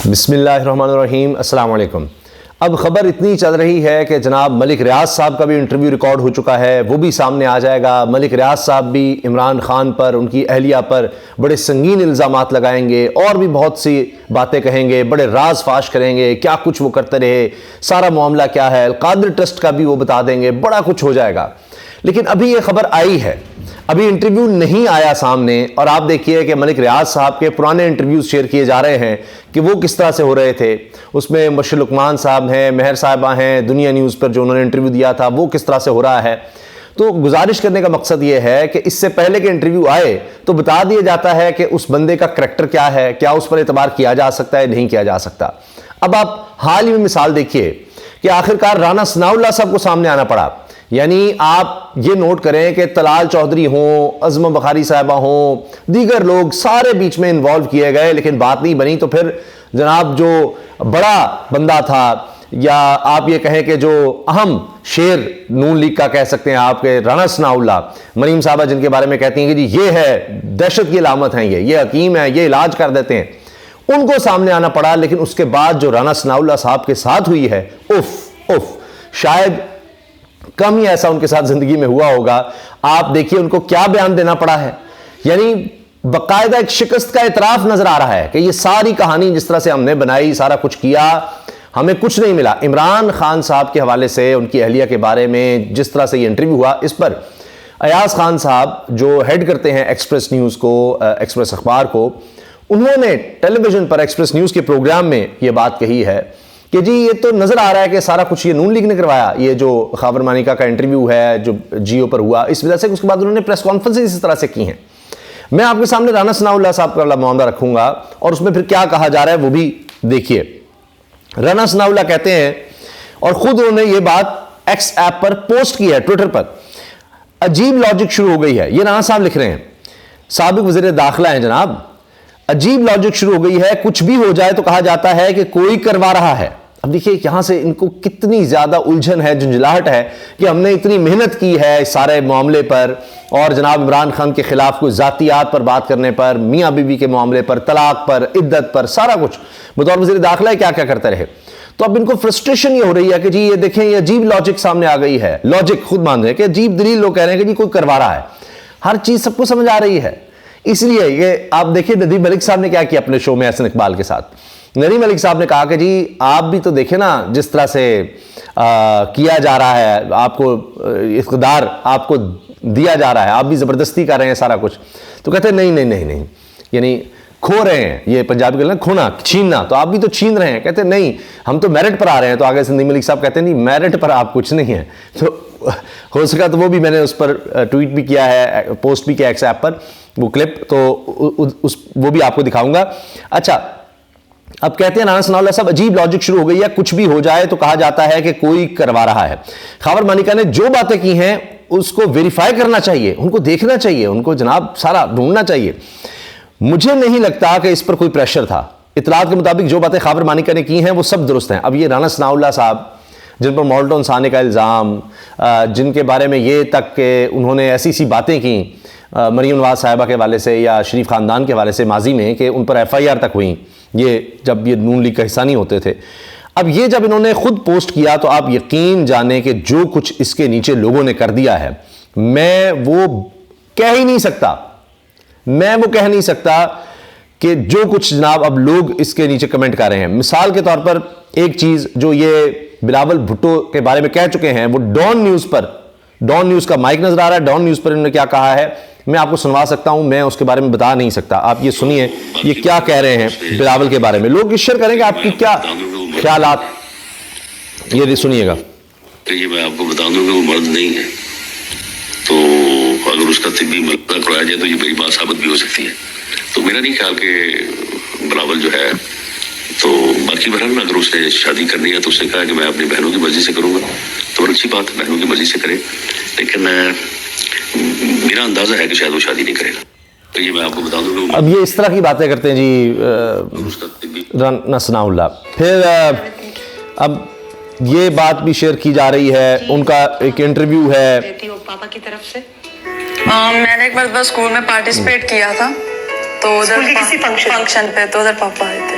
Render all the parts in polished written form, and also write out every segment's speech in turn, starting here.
بسم اللہ الرحمن الرحیم. السلام علیکم. اب خبر اتنی چل رہی ہے کہ جناب ملک ریاض صاحب کا بھی انٹرویو ریکارڈ ہو چکا ہے, وہ بھی سامنے آ جائے گا. ملک ریاض صاحب بھی عمران خان پر, ان کی اہلیہ پر بڑے سنگین الزامات لگائیں گے اور بھی بہت سی باتیں کہیں گے, بڑے راز فاش کریں گے, کیا کچھ وہ کرتے رہے, سارا معاملہ کیا ہے, القادر ٹرسٹ کا بھی وہ بتا دیں گے, بڑا کچھ ہو جائے گا. لیکن ابھی یہ خبر آئی ہے, ابھی انٹرویو نہیں آیا سامنے, اور آپ دیکھیے کہ ملک ریاض صاحب کے پرانے انٹرویوز شیئر کیے جا رہے ہیں کہ وہ کس طرح سے ہو رہے تھے. اس میں مشر لقمان صاحب ہیں, مہر صاحبہ ہیں, دنیا نیوز پر جو انہوں نے انٹرویو دیا تھا وہ کس طرح سے ہو رہا ہے. تو گزارش کرنے کا مقصد یہ ہے کہ اس سے پہلے کہ انٹرویو آئے تو بتا دیا جاتا ہے کہ اس بندے کا کریکٹر کیا ہے, کیا اس پر اعتبار کیا جا سکتا ہے, نہیں کیا جا سکتا. اب آپ حال ہی میں مثال دیکھیے کہ آخرکار رانا ثناءاللہ صاحب کو سامنے آنا پڑا. یعنی آپ یہ نوٹ کریں کہ طلال چودھری ہوں, عظمہ بخاری صاحبہ ہوں, دیگر لوگ سارے بیچ میں انوالو کیے گئے, لیکن بات نہیں بنی. تو پھر جناب جو بڑا بندہ تھا, یا آپ یہ کہیں کہ جو اہم شیر نون لیگ کا کہہ سکتے ہیں آپ کے رانا ثناءاللہ, مریم صاحبہ جن کے بارے میں کہتی ہیں کہ جی یہ ہے دہشت کی علامت ہیں, یہ حکیم ہے, یہ علاج کر دیتے ہیں, ان کو سامنے آنا پڑا. لیکن اس کے بعد جو رانا ثناءاللہ صاحب کے ساتھ ہوئی ہے, شاید کم ہی ایسا ان کے ساتھ زندگی میں ہوا ہوگا. آپ دیکھیے ان کو کیا بیان دینا پڑا ہے. یعنی باقاعدہ ایک شکست کا اعتراف نظر آ رہا ہے کہ یہ ساری کہانی جس طرح سے ہم نے بنائی, سارا کچھ کیا, ہمیں کچھ نہیں ملا. عمران خان صاحب کے حوالے سے, ان کی اہلیہ کے بارے میں جس طرح سے یہ انٹرویو ہوا, اس پر ایاز خان صاحب جو ہیڈ کرتے ہیں ایکسپریس نیوز کو, ایکسپریس اخبار کو, انہوں نے ٹیلی ویژن پر ایکسپریس نیوز کے پروگرام میں یہ بات کہی ہے کہ جی یہ تو نظر آ رہا ہے کہ سارا کچھ یہ نون لیگ نے کروایا. یہ جو خاور مانیکا کا انٹرویو ہے جو جیو پر ہوا, اس وجہ سے اس کے بعد انہوں نے پریس کانفرنس اسی طرح سے کی ہیں. میں آپ کے سامنے رانا ثناءاللہ صاحب کا معاملہ رکھوں گا اور اس میں پھر کیا کہا جا رہا ہے وہ بھی دیکھیے. رانا ثناءاللہ کہتے ہیں, اور خود انہوں نے یہ بات ایکس ایپ پر پوسٹ کی ہے, ٹویٹر پر, عجیب لاجک شروع ہو گئی ہے. یہ رانا صاحب لکھ رہے ہیں, سابق وزیر داخلہ ہیں جناب. عجیب لاجک شروع ہو گئی ہے, کچھ بھی ہو جائے تو کہا جاتا ہے کہ کوئی کروا رہا ہے. اب دیکھیے یہاں سے ان کو کتنی زیادہ الجھن ہے, جھنجھلاہٹ ہے کہ ہم نے اتنی محنت کی ہے اس سارے معاملے پر, اور جناب عمران خان کے خلاف کوئی ذاتیات پر بات کرنے پر, میاں بیوی کے معاملے پر, طلاق پر, عدت پر, سارا کچھ بطور وزیر داخلہ کیا کیا کرتے رہے. تو اب ان کو فرسٹریشن یہ ہو رہی ہے کہ جی یہ دیکھیں یہ عجیب لاجک سامنے آ گئی ہے. لاجک خود مان رہے ہیں کہ عجیب دلیل لوگ کہہ رہے ہیں کہ جی کوئی کروا رہا ہے. ہر چیز سب کو سمجھ آ رہی ہے. اس لیے یہ آپ دیکھیں ندیم ملک صاحب نے کیا کیا اپنے شو میں احسن اقبال کے ساتھ. ندیم ملک صاحب نے کہا کہ جی آپ بھی تو دیکھیں نا جس طرح سے کیا جا رہا ہے, آپ کو اقتدار آپ کو دیا جا رہا ہے, آپ بھی زبردستی کر رہے ہیں سارا کچھ. تو کہتے ہیں نہیں, یعنی کھو رہے ہیں, یہ پنجابی کے لفظ کھونا, چھیننا, تو آپ بھی تو چھین رہے ہیں. کہتے ہیں نہیں ہم تو میرٹ پر آ رہے ہیں. تو آگے سے ندیم ملک صاحب کہتے ہیں نہیں میرٹ پر آپ کچھ نہیں ہیں. تو ہو سکا تو وہ بھی میں نے اس پر ٹویٹ بھی کیا ہے, پوسٹ بھی کیا ایکس ایپ پر, وہ کلپ, تو وہ بھی آپ کو دکھاؤں گا. اچھا, اب کہتے ہیں رانا ثناءاللہ صاحب عجیب لاجک شروع ہو گئی ہے, کچھ بھی ہو جائے تو کہا جاتا ہے کہ کوئی کروا رہا ہے. خاور مانیکا نے جو باتیں کی ہیں اس کو ویریفائی کرنا چاہیے, ان کو دیکھنا چاہیے, ان کو جناب سارا ڈھونڈنا چاہیے. مجھے نہیں لگتا کہ اس پر کوئی پریشر تھا. اطلاعات کے مطابق جو باتیں خاور مانیکا نے کی ہیں وہ سب درست ہیں. اب یہ رانا ثناءاللہ صاحب جن پر مولٹون سانے کا الزام, جن کے بارے میں یہ تک کہ انہوں نے ایسی سی باتیں کی مریم نواز صاحبہ کے حوالے سے یا شریف خاندان کے حوالے سے ماضی میں کہ ان پر ایف آئی آر تک ہوئیں, یہ جب یہ نون لیگ کا حصہ نہیں ہوتے تھے. اب یہ جب انہوں نے خود پوسٹ کیا تو آپ یقین جانیں کہ جو کچھ اس کے نیچے لوگوں نے کر دیا ہے, میں وہ کہہ نہیں سکتا کہ جو کچھ جناب اب لوگ اس کے نیچے کمنٹ کر رہے ہیں. مثال کے طور پر ایک چیز جو یہ بلاول بھٹو کے بارے میں کہہ چکے ہیں, وہ ڈان نیوز کا مائک نظر آ رہا ہے, ڈان نیوز پر انہوں نے کیا کہا ہے میں آپ کو سنوا سکتا ہوں, میں اس کے بارے میں بتا نہیں سکتا. آپ یہ سنیے یہ کیا کہہ رہے ہیں بلاول کے بارے میں. لوگ شیئر کریں گے آپ کی کیا خیالات, یہ سنیے گا. یہ میں آپ کو بتا دوں کہ وہ مرد نہیں ہے, تو اگر اس کا طبی مرحلہ کرایا جائے تو یہ بڑی بات ثابت بھی ہو سکتی ہے. تو میرا نہیں خیال کہ بلاول جو ہے, تو باقی بہرحال اگر اس نے شادی کرنی ہے تو اس نے کہا کہ میں اپنی بہنوں کی مرضی سے کروں گا, تو بڑی اچھی بات ہے, بہنوں کی مرضی سے کرے. لیکن میرا اندازہ ہے کہ شاید وہ شادی نہیں کرے گا. تو یہ میں آپ کو بتا دوں. اب یہ اس طرح کی باتیں کرتے ہیں جی رانا ثناءاللہ. پھر اب یہ بات بھی شیئر کی جا رہی ہے, ان کا ایک انٹرویو ہے پاپا کی طرف سے. میں نے ایک بار بس اسکول میں پارٹیسپیٹ کیا تھا, تو ادھر فنکشن پہ تو ادھر پاپا آئے تھے.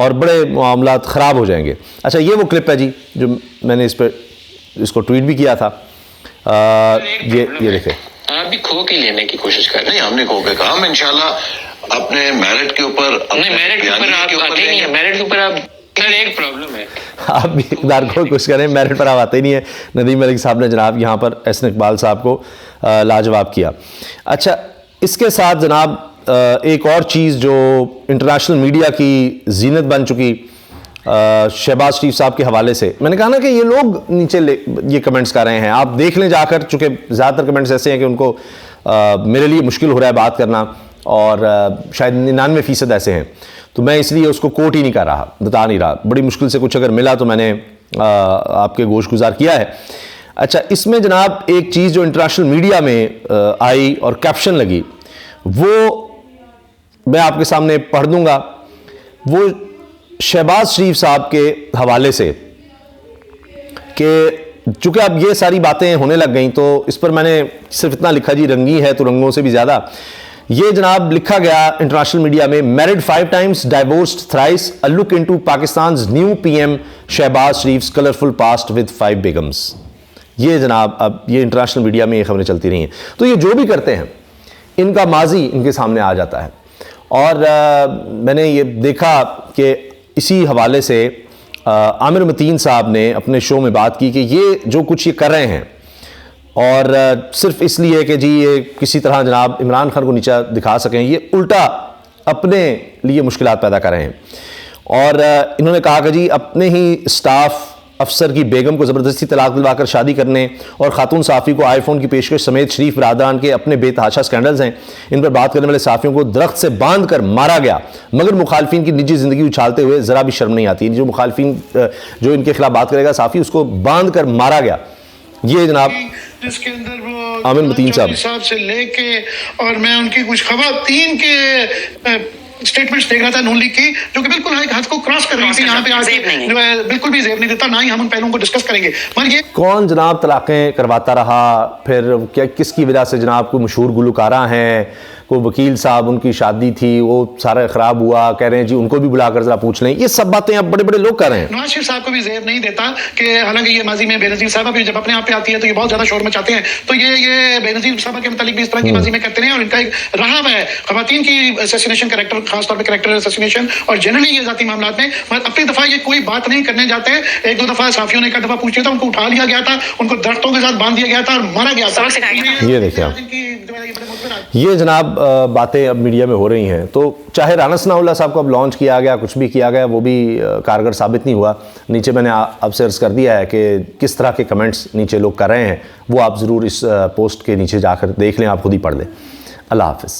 اور بڑے معاملات خراب ہو جائیں گے. اچھا یہ وہ کلپ ہے جی جو میں نے اس کو ٹویٹ بھی کیا تھا. یہ دیکھیں. آپ بھی کھو کے لینے کی کوشش کر رہے ہیں. ہم نے کھو کے کہا ہم انشاءاللہ اپنے میرٹ کے اوپر میرٹ کے اوپر آپ آتے نہیں ہیں. میرٹ کے اوپر آپ ایک پرابلم ہے, آپ بھی اقدار کو کوشش کریں, میرٹ پر آپ آتے ہی نہیں ہیں. ندیم ملک صاحب نے جناب یہاں پر احسن اقبال صاحب کو لاجواب کیا. اچھا اس کے ساتھ جناب ایک اور چیز جو انٹرنیشنل میڈیا کی زینت بن چکی شہباز شریف صاحب کے حوالے سے, میں نے کہا نا کہ یہ لوگ نیچے یہ کمنٹس کر رہے ہیں, آپ دیکھ لیں جا کر, چونکہ زیادہ تر کمنٹس ایسے ہیں کہ ان کو میرے لیے مشکل ہو رہا ہے بات کرنا, اور شاید 99% ایسے ہیں, تو میں اس لیے اس کو کوٹ ہی نہیں کر رہا, بتا نہیں رہا. بڑی مشکل سے کچھ اگر ملا تو میں نے آپ کے گوش گزار کیا ہے. اچھا اس میں جناب ایک چیز جو انٹرنیشنل میڈیا میں آئی اور کیپشن لگی, وہ میں آپ کے سامنے پڑھ دوں گا. وہ شہباز شریف صاحب کے حوالے سے کہ چونکہ اب یہ ساری باتیں ہونے لگ گئیں تو اس پر میں نے صرف اتنا لکھا جی رنگی ہے تو رنگوں سے بھی زیادہ. یہ جناب لکھا گیا انٹرنیشنل میڈیا میں, married 5 times, divorced thrice, a look into Pakistan's new PM Shehbaz Sharif's colorful past with 5 بیگمز. یہ جناب اب یہ انٹرنیشنل میڈیا میں یہ خبریں چلتی رہی ہیں. تو یہ جو بھی کرتے ہیں ان کا ماضی ان کے سامنے آ جاتا ہے. اور میں نے یہ دیکھا کہ اسی حوالے سے عامر متین صاحب نے اپنے شو میں بات کی کہ یہ جو کچھ یہ کر رہے ہیں اور صرف اس لیے کہ جی یہ کسی طرح جناب عمران خان کو نیچا دکھا سکیں, یہ الٹا اپنے لیے مشکلات پیدا کر رہے ہیں. اور انہوں نے کہا کہ جی اپنے ہی سٹاف افسر کی بیگم کو زبردستی طلاق دلوا کر شادی کرنے اور خاتون صحافی کو آئی فون کی پیشکش سمیت شریف برادران کے اپنے بے تحاشا سکینڈلز ہیں. ان پر بات کرنے والے صحافیوں کو درخت سے باندھ کر مارا گیا, مگر مخالفین کی نجی زندگی اچھالتے ہوئے ذرا بھی شرم نہیں آتی. جو مخالفین جو ان کے خلاف بات کرے گا صحافی, اس کو باندھ کر مارا گیا. یہ جناب جس کے اندر وہ عامر متین صاحب سے لے کے, اور میں ان کی کچھ خواتین کے اسٹیٹمنٹس دیکھ رہا تھا نون لیگ کی, جو کہ بالکل ایک حد کو کراس کر رہی تھی. یہاں پہ آج جو ہے بالکل بھی زیب نہیں دیتا, نہ ہی ہم ان پہلوؤں کو ڈسکس کریں گے. مگر یہ کون جناب طلاقیں کرواتا رہا, پھر کیا کس کی وجہ سے جناب کوئی مشہور گلوکارہ ہیں, کوئی وکیل صاحب ان کی شادی تھی وہ سارا خراب ہوا, کہہ رہے ہیں جی ان کو بھی بلا کر ذرا پوچھ لیں. یہ سب باتیں اب بڑے بڑے لوگ کر رہے ہیں. نواز شریف صاحب کو بھی زیب نہیں دیتا کہ حالانکہ یہ ماضی میں بے نظیر صاحبہ بھی جب اپنے آپ پہ آتی ہے تو یہ بہت زیادہ شور مچاتے ہیں, تو یہ بے نظیر صاحبہ کے متعلق بھی اس طرح کی ماضی میں کرتے ہیں. اور ان کا ایک رہا ہے خواتین کی اسیسینیشن کریکٹر, خاص طور پہ کریکٹر اسیسینیشن, اور جنرلی یہ ذاتی معاملات میں اپنی دفعہ یہ کوئی بات نہیں کرنے جاتے. ایک دو دفعہ صحافیوں نے ایک دفعہ پوچھ لیا تھا, ان کو اٹھا لیا گیا تھا, ان کو درختوں کے ساتھ باندھ دیا گیا تھا اور مارا گیا تھا. یہ دیکھیں یہ جناب باتیں اب میڈیا میں ہو رہی ہیں. تو چاہے رانا ثناء اللہ صاحب کو اب لانچ کیا گیا, کچھ بھی کیا گیا, وہ بھی کارگر ثابت نہیں ہوا. نیچے میں نے اب سے عرض کر دیا ہے کہ کس طرح کے کمنٹس نیچے لوگ کر رہے ہیں, وہ آپ ضرور اس پوسٹ کے نیچے جا کر دیکھ لیں, آپ خود ہی پڑھ لیں. اللہ حافظ.